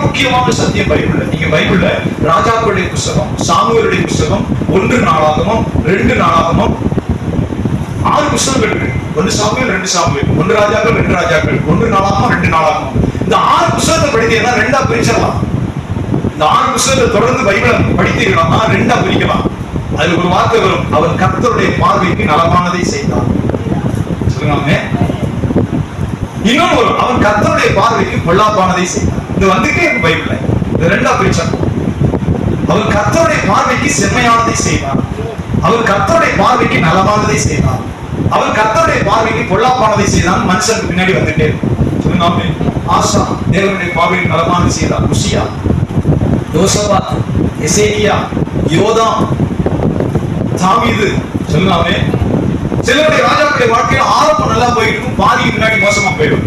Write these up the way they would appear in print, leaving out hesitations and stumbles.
முக்கியமான சத்தியம் பைபிள்ல. நீங்க பைபிள்ல ராஜாக்களுடைய புஸ்தகம், சாமுவேலுடைய புஸ்தகம், 1 நாளாகமம், 2 நாளாகமம், 6 புஸ்தகங்கள் இருக்கு. 1 சாமுவேல், 2 சாமுவேல், 1 ராஜாக்கள், 2 ராஜாக்கள், 1 நாளாகமம், 2 நாளாகமம். இந்த 6 புஸ்தகத்தை படித்தீங்கன்னா 2ஆ பிரிச்சிடலாம். இந்த 6 புஸ்தகத்தை தொடர்ந்து பைபிளை படித்தீங்கன்னா 2ஆ பிரிக்கலாம். அதுல ஒரு வார்த்தை வரும், அவன் கர்த்தருடைய பார்வைக்கு நலமானதை செய்தான். சொல்லுங்க. இன்னொன்று வரும், அவன் கர்த்தருடைய பார்வைக்கு பொல்லாப்பானதை செய்தான். இது வந்துட்டே இருக்கு பைபிள்ல. இது 2ஆ பிரிச்சான். அவன் கர்த்தருடைய பார்வைக்கு செம்மையானதை செய்தான், அவன் கர்த்தருடைய பார்வைக்கு நலமானதை செய்தான், அவன் கர்த்தருடைய பார்வைக்கு பொல்லாப்பானதை செய்தான். மனுஷனுக்கு பின்னாடி வந்துட்டே இருக்கு. சொல்லுங்க. ஆசா தேவனுடைய பார்வைக்கு நலமானதை செய்தான். உசியா, யோசபாத், எசேக்கியா, யோதாம், தாவீது. சொல்லுங்க. சிலருடைய ராஜாக்களுடைய வாழ்க்கையில ஆரம்பம் நல்லா போயிட்டு இருக்கும், பாதிக்கு முன்னாடி மோசமா போயிடும்.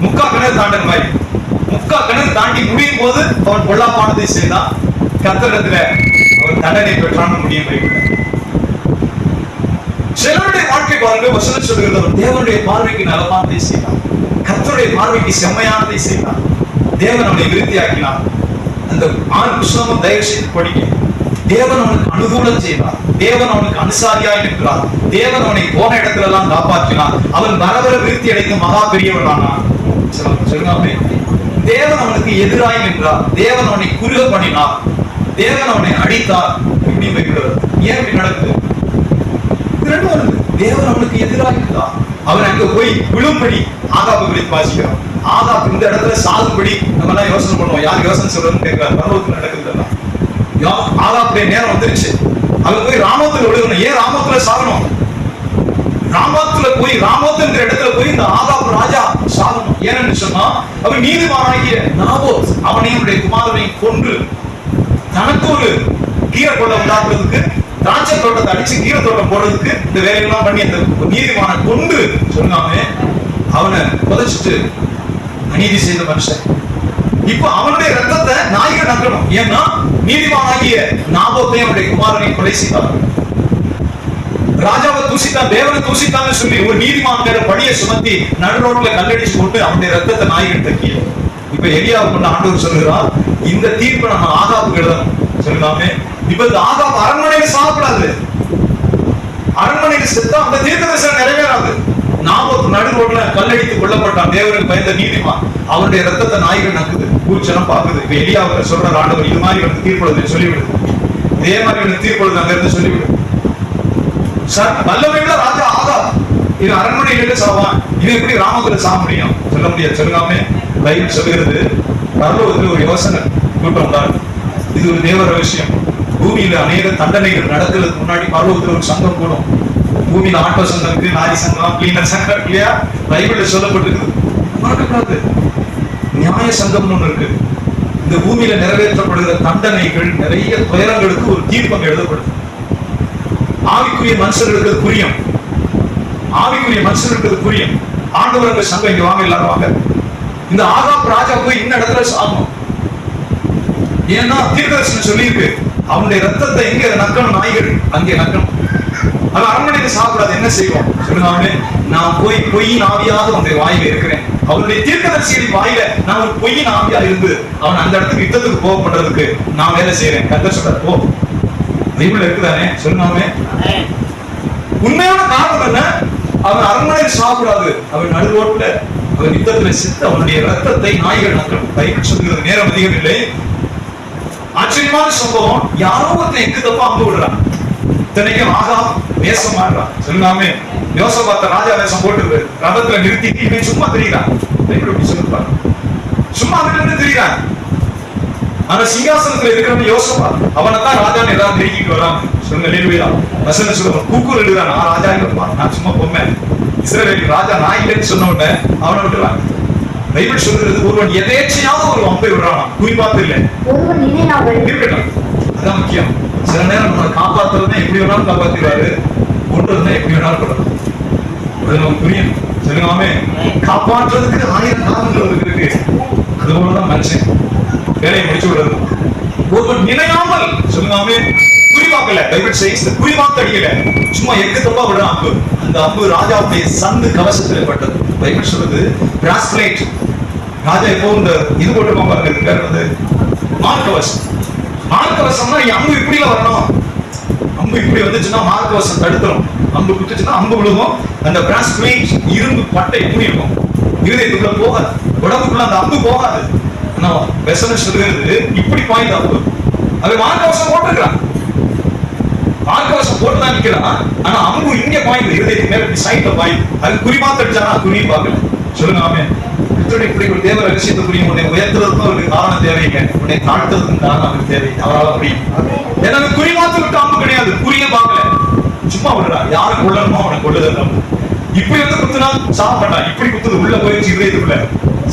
முக்கா கிணறு தாண்டன மாதிரி. முக்கா கிணறு தாண்டி முடியும் போது அவன் பொல்லாப்பானதை செய்தான், கர்த்தரிடத்துல அவன் தண்டனை பெற்றான்னு முடியும். சிலருடைய வாழ்க்கை பாருங்க, வசனம் சொல்லுகிறது, அவன் தேவனுடைய பார்வைக்கு நலமானதை செய்தான், கர்த்தருடைய பார்வைக்கு செம்மையானதை செய்தான், தேவன் அவனை விருத்தியாக்கினார். அந்த 6 புஸ்தகம் தயவு செய்து படிக்க. தேவன் அவனுக்கு அனுகூலம் செய்வார், தேவன் அவனுக்கு அனுசாரியாய் இருக்கிறார், தேவன் அவனை போன இடத்துல எல்லாம் காப்பாற்றினார், அவன் வரவர விருத்தி அடைந்து மகா பெரியவனானான். சொல்லுங்க. தேவன் அவனுக்கு எதிராய் நின்றார், தேவன் அவனை குறுக பண்ணினார், தேவன் அவனை அடித்தார். இப்படி வைக்கிறது. ஏன் இப்படி நடக்குது? தேவன் அவனுக்கு எதிராக இருந்தார். அவன் அங்க போய் விழும்படி ஆகாபை குறித்து வாசிக்கிறான். ஆகாப் இந்த இடத்துல சாகுபடி நம்ம எல்லாம் யோசனை பண்ணுவோம். யார் யோசனை சொல்றதுன்னு கேட்கிறார். பரலோகத்துல நடக்குது. ஆகாபுடைய நேரம் வந்துருச்சு. அவன் போய் ராமோத்துல விழுகணும். ஏன் ராமோத்துல சாகணும்? ராமோத்துல போய், ராமோத்துங்கிற இடத்துல போய் இந்த ஆகாப் ராஜா சாகணும். ஏன்னு சொன்னா, அவன் நீதிமானாகிய நாபோத் அவனையும் அவனுடைய குமாரனையும் கொன்று தனக்கு ஒரு கீரை கொண்டை உண்டாக்குறதுக்கு, திராட்சை தோட்டத்தை அடிச்சு கீரை தோட்டம் போடுறதுக்கு இந்த வேலையெல்லாம் பண்ணி அந்த நீதிமான கொண்டு சொல்லாம அவனை புதைச்சிட்டு அநீதி செய்த மனுஷன். இப்ப அவனுடைய ரத்தத்தை நாய்கள் நக்கணும். ஏன்னா நீதிமானாகிய நாபோத்தையும் அவனுடைய குமாரனை கொலை செய்தார். ராஜாவை தூசித்தான், தேவனை தூசித்தான்னு சொல்லி ஒரு நீதிமான் மேல படியை சுமத்தி நடுரோட்ல கல்லடிச்சு போட்டு அவனுடைய ரத்தத்தை நாய்கள் தக்கிய. இப்ப எலியாவை கொண்டு ஆண்டவர் சொல்லுகிறார், இந்த தீர்ப்பை நம்ம ஆகாபுக்கு எழுதணும். சொல்லுங்க. இப்ப இந்த ஆகாப் அரண்மனையில சாப்பிடாது, அரண்மனையில செத்தா அந்த தீர்க்கதரிசனம் நிறைவேறாது. நாபோத் நடு ரோட்ல கல்லடித்து கொல்லப்பட்டான். தேவனுக்கு பயந்த நீதிமான், அவனுடைய ரத்தத்தை நாய்கள் நக்குது, பூச்சனம் பாக்குது. இப்ப எலியாவுக்கு சொல்ற ஆண்டவர், இது மாதிரி இவனுக்கு தீர்ப்பொழுது சொல்லிவிடு, இதே மாதிரி இவனுக்கு தீர்ப்பொழுது அங்க இருந்து சொல்லிவிடு. வல்லமையுள்ள ராஜா ஆகாப் இது அரண்மனையில சாவான், இது எப்படி ராமத்துல சாக முடியும்? சொல்ல முடியாது. சொல்லுங்க. பைபிள் சொல்லுகிறது, பரலோகத்தில் ஒரு யோசனை கூட்டம் தான். இது ஒரு தேவ ரகசியம். பூமியில அநேக தண்டனைகள் நடக்கிறதுக்கு முன்னாடி பரலோகத்தில் ஒரு சங்கம் கூடும். பூமியில ஆட்டோ சங்கம் இருக்கு, நாரி சங்கம், கிளீனர் சங்கம் இல்லையா? பைபிள்ல சொல்லப்பட்டிருக்கு. மறக்கக்கூடாது. நியாய சங்கம்னு ஒண்ணு இருக்கு. இந்த பூமியில நிறைவேற்றப்படுகிற தண்டனைகள், நிறைய துயரங்களுக்கு ஒரு தீர்ப்பம் எழுதப்படுது. ஆவிக்குரிய மனுஷர்களுக்கு புரியும், ஆவிக்குரிய மனுஷர்களுக்கு புரியும். ஆண்டவர்கள் சங்கம் இங்க வாங்க, எல்லாரும் வாங்க. இந்த ஆகாப் ராஜா போய் இந்த இடத்துல சாகணும். ஏன்னா தீர்க்கதரிசனம் சொல்லியிருக்கு, அவனுடைய ரத்தத்தை எங்க நக்கணும்? நாய்கள் அங்கே நக்கணும். அவன் அரண்மனைக்கு சாப்பிடாது. என்ன செய்வோம்? சொல்லுங்க. நான் போய் பொய்யின் ஆவியாக அவனுடைய வாயில இருக்கிறேன். அவனுடைய தீர்க்கதரிசிகளின் வாயில நான் ஒரு பொய்யின் ஆவியா இருந்து அவன் அந்த இடத்துக்கு யுத்தத்துக்கு போகப்படுறதுக்கு நான் வேலை செய்யறேன். கர்த்தர் சொல்றார், போ. பைபிள் இருக்குதானே? சொல்லுங்க. உண்மையான காரணம் என்ன? அவன் அரண்மனையில் சாப்பிடாது, அவன் நடு ரோட்ல அவன் யுத்தத்துல செத்து அவனுடைய ரத்தத்தை நாய்கள் நக்கணும். பைபிள் சொல்லுகிறது. நேரம் அதிகம் இல்லை. ஆச்சரியமான சம்பவம். யாரோ ஒருத்தன் எக்கு தப்பா அம்பு விடுறான். இத்தனைக்கும் ஆகாப் வேஷம் மாறுறான். சொல்லுங்க. யோசபாத்த ராஜா வேஷம் போட்டு ரதத்துல நிறுத்திட்டு இவன் சும்மா தெரியுறான். சொல்லுவாங்க, சும்மா அங்கிட்டு தெரியுறான். ஆனா சிங்காசனத்துல இருக்கிறவன் யோசபாத், அவனை தான் ராஜான்னு ஏதாவது நெருக்கிட்டு வரான். சொல்லுங்க. வசனம் சொல்லுவான், கூக்கூர் எழுதுறான், நான் ராஜா இருப்பான், நான் சும்மா பொம்மை. இஸ்ரவேல் ராஜா நான் இல்லைன்னு சொன்ன உடனே அவனை விட்டுறான். பைபிள் சொல்றது, ஒருவன் எதேச்சையாவது ஒரு அம்பை விடுறானா, குறிப்பாத்து இல்லை, இருக்கட்டும். அதான் முக்கியம். சில நேரம் நம்ம காப்பாத்துறதுனா எப்படி வேணாலும் காப்பாத்திடுவாரு, கொண்டுறதுனா எப்படி வேணாலும் கொள்ளலாம். அது நமக்கு புரியும். சொல்லுங்க. காப்பாற்றுறதுக்கு 1000 காரணங்கள் இருக்கு. அதுபோலதான் மனுஷன் வேலையை முடிச்சு விடுறது. ஒருவன் நினையாமல், சொல்லுங்க, குறிவாக்கல. பைபிள் செய்து குறிவாக்க அடிக்கல, சும்மா எக்கு தப்பா விட அம்பு. அந்த அம்பு ராஜாவுடைய சந்து கவசத்தில் பட்டது. பைபிள் சொல்றது, பிராஸ்லைட் ராஜா இப்போ இந்த இது போட்டு பாருங்க, இது பேர் வந்து மார்க்கவசம். மார்க்கவசம்னா அம்பு இப்படில வரணும். அம்பு இப்படி வந்துச்சுன்னா மார்க்கவசம் தடுத்துரும். அம்பு குத்துச்சுன்னா அம்பு விழுகும். அந்த பிராஸ் பிளேட் இரும்பு பட்டை எப்படி இருக்கும், இருதயத்துக்குள்ள போகாது, உடம்புக்குள்ள அந்த அம்பு போகாது. ஆனா வசனம் சொல்லுகிறது இப்படி பாய்ந்த அம்பு. அது மார்க்கவசம் போட்டுக்கிறான், மார்க்கவசம் போட்டுதான் நிக்கிறான். ஆனா அம்பு இங்க பாய்ந்து இருதயத்துக்கு மேல இப்படி சைட்ல பாய்ந்து. அது குறிமாத்த அடிச்சானா குறி பார்க்கல. சொல்லுங்க ஆமே. இப்படி ஒரு தேவ ரகசியத்தை புரியும். உன்னை உயர்த்துறதுக்கும் அவருக்கு காரணம் தேவைங்க, உன்னை தாழ்த்துறதுக்கும் காரணம் அவருக்கு தேவை. அவரால் புரியும். ஏன்னா குறிமாத்த விட்டு அம்பு கிடையாது, குறிய பார்க்கல, சும்மா விடுறா. யாரு கொள்ளணுமோ அவனை கொள்ளுதல். இப்படி வந்து குத்துனா சாப்பிட்டான், இப்படி குத்துது உள்ள போயிடுச்சு இதயத்துக்குள்ள.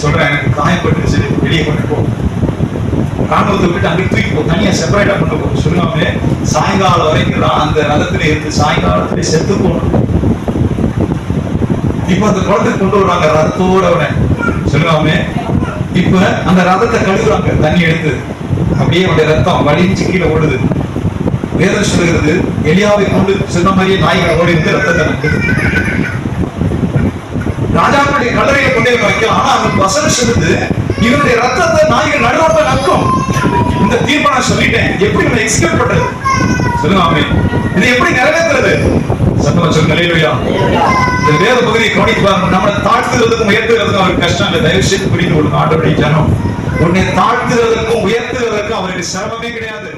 சொல்றேன், எனக்கு காயப்பட்டுச்சு, வெளியே கொண்டு போ, ராணுவத்தை விட்டு அங்கே தூக்கி போ, தனியா செப்பரேட்டா கொண்டு போ. சொல்லுவாங்க சாயங்காலம் வரைக்கும் அந்த ரதத்துல இருந்து சாயங்காலத்துல செத்து போகணும். இப்ப அந்த குளத்துக்கு கொண்டு வர்றாங்க ரதத்தோட. சொல்லுவாங்க இப்ப அந்த ரதத்தை கழுவுறாங்க, தண்ணி எடுத்து அப்படியே அவருடைய ரத்தம் வலிஞ்சு கீழே ஓடுது. வேதம் சொல்லுகிறது எலியாவை கொண்டு சொன்ன மாதிரியே நாய்கள் ஓடி இருந்து ரத்தத்தை ராஜாக்களுடைய கல்லறையை கொண்டே வைக்கலாம். ஆனா அவங்க வசனம் சொல்லுது இவருடைய ரத்தத்தை நாய்கள் நடுவாப்ப நக்கும். இந்த தீர்மானம் சொல்லிட்டேன், எப்படி இவனை எக்ஸ்கியூட் பண்றது? சொல்லுவாங்க இதை எப்படி நிறைவேற்றுறது? சத்தமா சொல்லுங்க அல்லேலூயா. இந்த வேத பகுதியை கவனித்து பாருங்க. நம்மளை தாழ்த்துறதுக்கும் உயர்த்துறதுக்கும் அவருக்கு கஷ்டம் இல்லை. தயவு செய்து புரிந்து கொள்ளுங்க. ஆண்டவருடைய ஜனம் உன்னை தாழ்த்துறதுக்கும் உயர்த்துறதுக்கும் அவருக்கு சிரமமே கிடையாது.